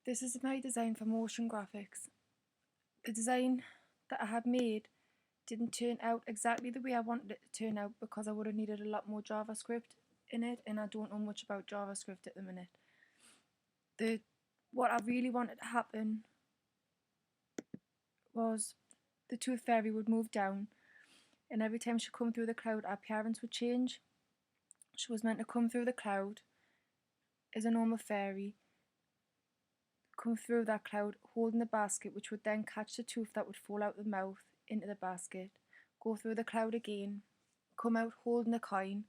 This is my design for motion graphics. The design that I had made didn't turn out exactly the way I wanted it to turn out because I would have needed a lot more JavaScript in it, and I don't know much about JavaScript at the minute. What I really wanted to happen was the Tooth Fairy would move down, and every time she come through the cloud, our appearance would change. She was meant to come through the cloud as a normal fairy, come through that cloud holding the basket, which would then catch the tooth that would fall out the mouth into the basket, go through the cloud again, come out holding the coin,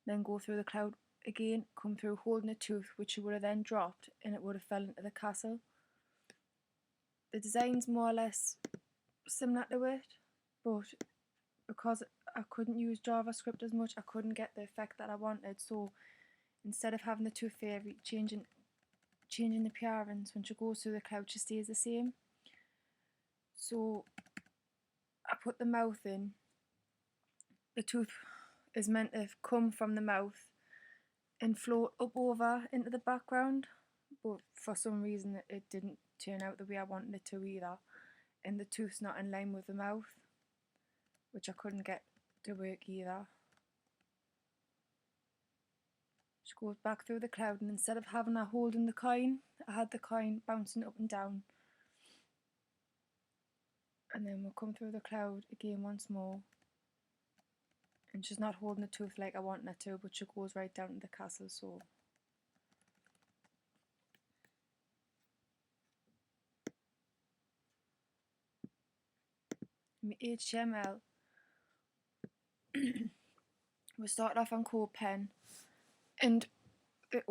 then go through the cloud again, come through holding a tooth, which she would have then dropped and it would have fell into the castle. The design's more or less similar to it, but because I couldn't use JavaScript as much, I couldn't get the effect that I wanted. So instead of having the Tooth Fairy changing the appearance, when she goes through the cloud she stays the same. So I put the mouth in. The tooth is meant to come from the mouth and float up over into the background, but for some reason it didn't turn out the way I wanted it to either, and the tooth's not in line with the mouth, which I couldn't get to work either. She goes back through the cloud, and instead of having her holding the coin, I had the coin bouncing up and down. And then we'll come through the cloud again once more. And she's not holding the tooth like I want her to, but she goes right down to the castle, so. My HTML, we started off on CodePen, and we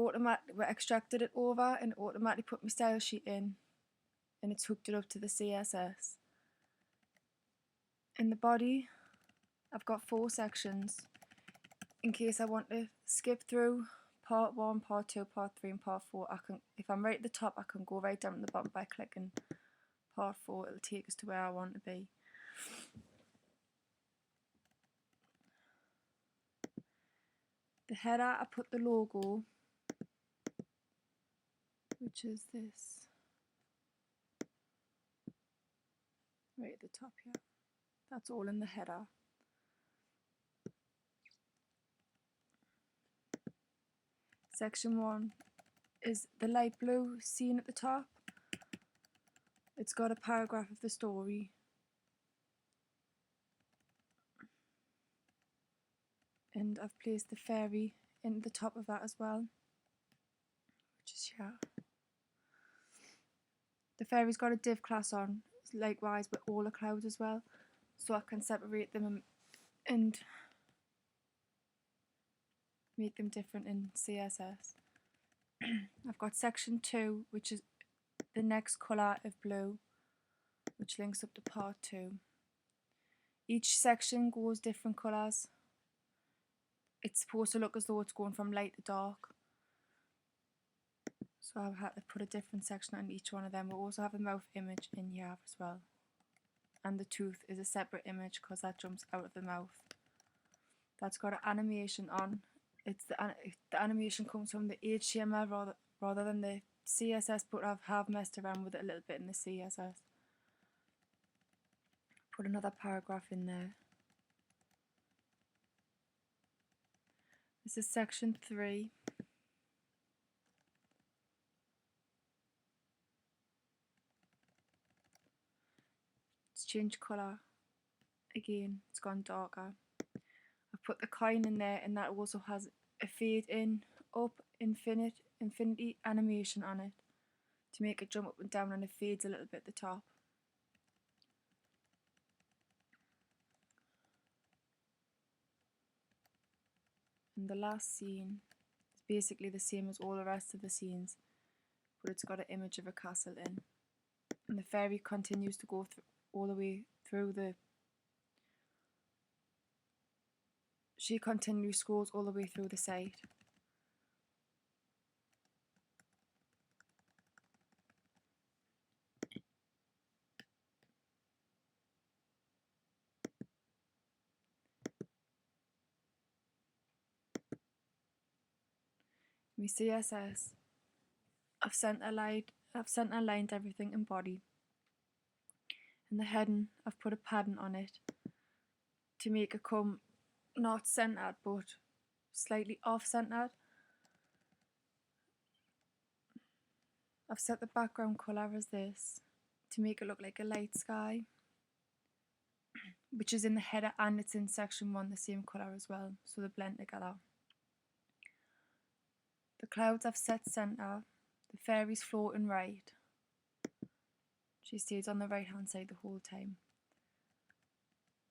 extracted it over and automatically put my style sheet in, and it's hooked it up to the CSS. In the body, I've got 4 sections in case I want to skip through part 1, part 2, part 3 and part 4. If I'm right at the top, I can go right down to the bottom by clicking part 4. It'll take us to where I want to be. The header, I put the logo, which is this, right at the top here. That's all in the header. Section 1 is the light blue scene at the top. It's got a paragraph of the story. And I've placed the fairy in the top of that as well, which is here. The fairy's got a div class on, likewise with all the clouds as well, so I can separate them and make them different in CSS. I've got section 2, which is the next colour of blue, which links up to part 2. Each section goes different colours. It's supposed to look as though it's going from light to dark. So I've had to put a different section on each one of them. We'll also have a mouth image in here as well. And the tooth is a separate image because that jumps out of the mouth. That's got an animation on. The animation comes from the HTML rather than the CSS, but I have messed around with it a little bit in the CSS. Put another paragraph in there. This is section 3. It's changed colour. Again, it's gone darker. I've put the coin in there, and that also has a fade in, up, infinity animation on it to make it jump up and down, and it fades a little bit at the top. And the last scene is basically the same as all the rest of the scenes, but it's got an image of a castle in. And the fairy continues to go all the way through she continually scrolls all the way through the site. My CSS, I've centre I've centre lined everything in body. And the heading, I've put a padding on it to make it come not centred but slightly off centred. I've set the background colour as this to make it look like a light sky, which is in the header and it's in section 1 the same colour as well, so they blend together. The clouds I've set centre, the fairy's floating right. She stays on the right hand side the whole time.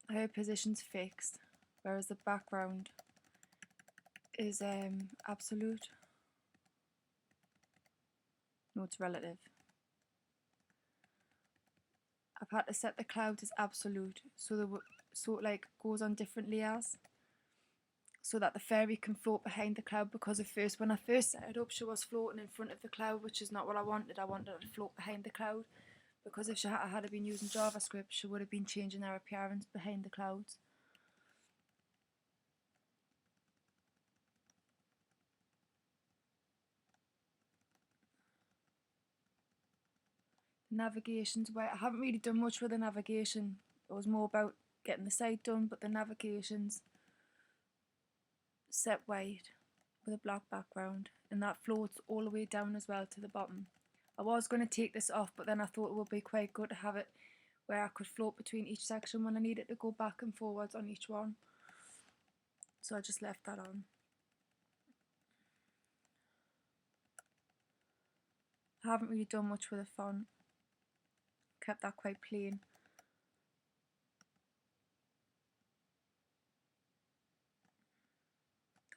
Her position's fixed, whereas the background is absolute. No, it's relative. I've had to set the clouds as absolute, so it like goes on different layers, so that the fairy can float behind the cloud. Because when I first set it up, she was floating in front of the cloud, which is not what I wanted. I wanted her to float behind the cloud, because if she had been using JavaScript, she would have been changing her appearance behind the clouds. Navigation's white. I haven't really done much with the navigation. It was more about getting the site done, but the navigation's set white with a black background, and that floats all the way down as well to the bottom. I was going to take this off, but then I thought it would be quite good to have it where I could float between each section when I needed to go back and forwards on each one. So I just left that on. I haven't really done much with the font. Kept that quite plain.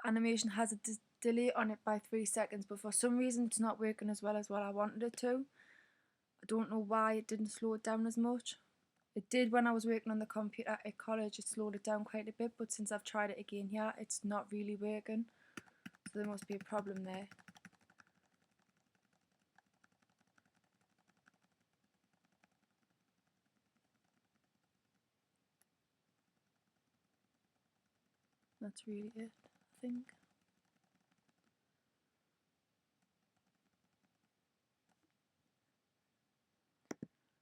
Animation has a delay on it by 3 seconds, but for some reason it's not working as well as what I wanted it to. I don't know why it didn't slow it down as much. It did when I was working on the computer at college. It slowed it down quite a bit, but since I've tried it again here, it's not really working. So there must be a problem there. That's really it, I think.